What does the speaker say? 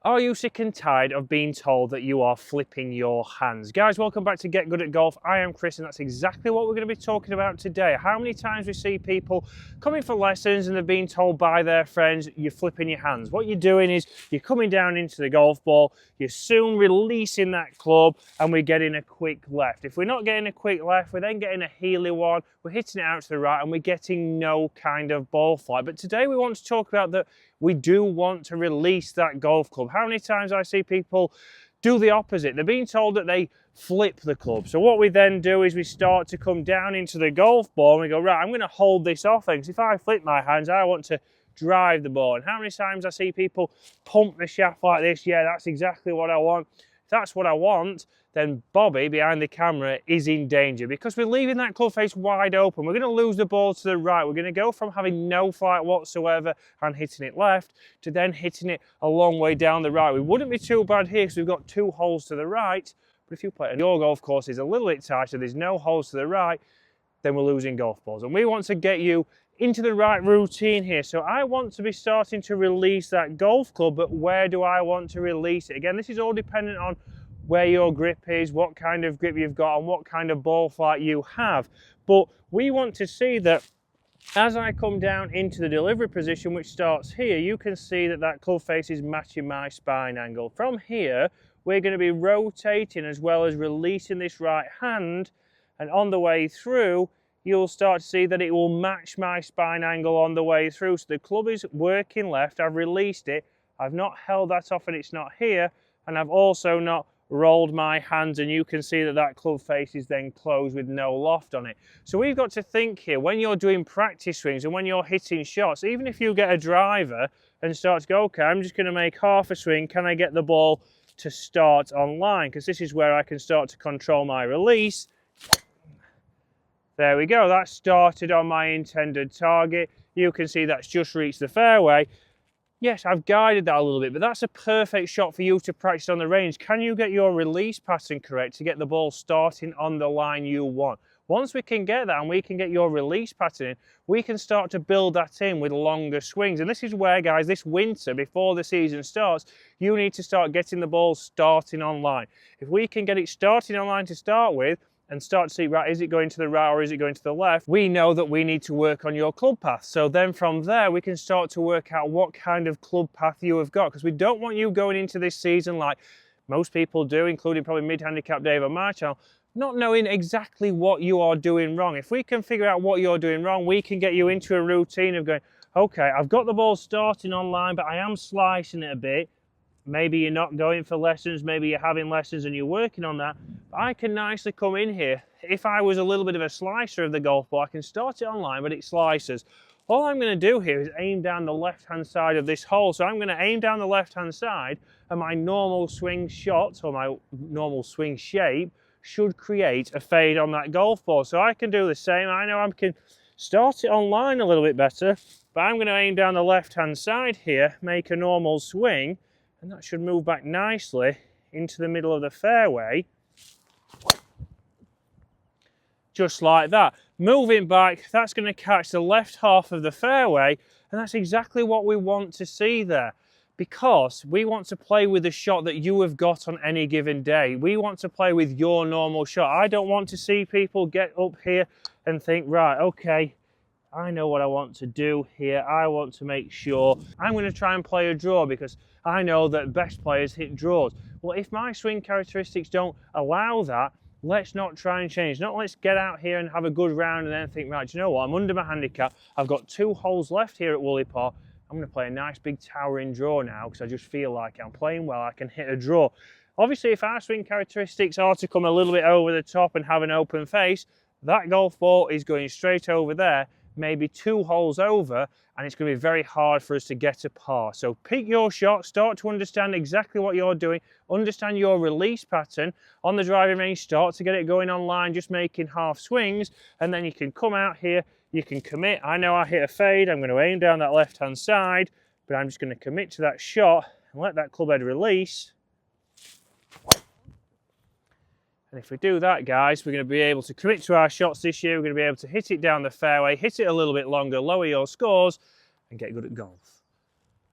Are you sick and tired of being told that you are flipping your hands? Guys, welcome back to Get Good at Golf. I am Chris and that's exactly what we're going to be talking about today. How many times we see people coming for lessons and they're being told by their friends, you're flipping your hands. What you're doing is you're coming down into the golf ball, you're soon releasing that club and we're getting a quick left. If we're not getting a quick left, we're then getting a heely one, we're hitting it out to the right and we're getting no kind of ball flight. But today we want to talk about that we do want to release that golf club. How many times I see people do the opposite? They're being told that they flip the club. So what we then do is we start to come down into the golf ball and we go, right, I'm going to hold this off. Because if I flip my hands, I want to drive the ball. And how many times I see people pump the shaft like this? Yeah, that's exactly what I want. If that's what I want, then Bobby behind the camera is in danger because we're leaving that club face wide open. We're going to lose the ball to the right. We're going to go from having no flight whatsoever and hitting it left to then hitting it a long way down the right. We wouldn't be too bad here because we've got two holes to the right, but if you play and your golf course is a little bit tighter, there's no holes to the right, then we're losing golf balls. And we want to get you into the right routine here. So I want to be starting to release that golf club, but where do I want to release it? Again, this is all dependent on where your grip is, what kind of grip you've got and what kind of ball flight you have. But we want to see that as I come down into the delivery position, which starts here, you can see that that club face is matching my spine angle. From here, we're going to be rotating as well as releasing this right hand, and on the way through, you'll start to see that it will match my spine angle on the way through. So the club is working left, I've released it, I've not held that off and it's not here, and I've also not rolled my hands, and you can see that that club face is then closed with no loft on it. So we've got to think here, when you're doing practice swings and when you're hitting shots, even if you get a driver and start to go, okay, I'm just going to make half a swing, can I get the ball to start on line? Because this is where I can start to control my release. There we go, that started on my intended target. You can see that's just reached the fairway. Yes, I've guided that a little bit, but that's a perfect shot for you to practice on the range. Can you get your release pattern correct to get the ball starting on the line you want? Once we can get that and we can get your release pattern in, we can start to build that in with longer swings. And this is where, guys, this winter, before the season starts, you need to start getting the ball starting on line. If we can get it starting on line to start with, and start to see, right, is it going to the right or is it going to the left? We know that we need to work on your club path. So then from there, we can start to work out what kind of club path you have got, because we don't want you going into this season like most people do, including probably mid-handicap Dave on my channel, not knowing exactly what you are doing wrong. If we can figure out what you're doing wrong, we can get you into a routine of going, okay, I've got the ball starting on line, but I am slicing it a bit. Maybe you're not going for lessons, maybe you're having lessons and you're working on that. But I can nicely come in here. If I was a little bit of a slicer of the golf ball, I can start it on line, but it slices. All I'm going to do here is aim down the left-hand side of this hole. So I'm going to aim down the left-hand side, and my normal swing shot, or my normal swing shape, should create a fade on that golf ball. So I can do the same. I know I can start it on line a little bit better, but I'm going to aim down the left-hand side here, make a normal swing, and that should move back nicely into the middle of the fairway. Just like that. Moving back, that's going to catch the left half of the fairway, and that's exactly what we want to see there. Because we want to play with the shot that you have got on any given day. We want to play with your normal shot. I don't want to see people get up here and think, right, okay, I know what I want to do here. I want to make sure I'm going to try and play a draw because I know that best players hit draws. Well, if my swing characteristics don't allow that, let's not try and change. Not let's get out here and have a good round and then think, right, do you know what? I'm under my handicap. I've got 2 holes left here at Woolly Pot. I'm going to play a nice big towering draw now because I just feel like I'm playing well. I can hit a draw. Obviously, if our swing characteristics are to come a little bit over the top and have an open face, that golf ball is going straight over there, maybe 2 holes over, and it's going to be very hard for us to get a par. So pick your shot, start to understand exactly what you're doing, understand your release pattern on the driving range, start to get it going on line, just making half swings, and then you can come out here, you can commit. I know I hit a fade, I'm going to aim down that left-hand side, but I'm just going to commit to that shot and let that club head release. And if we do that, guys, we're going to be able to commit to our shots this year. We're going to be able to hit it down the fairway, hit it a little bit longer, lower your scores, and get good at golf.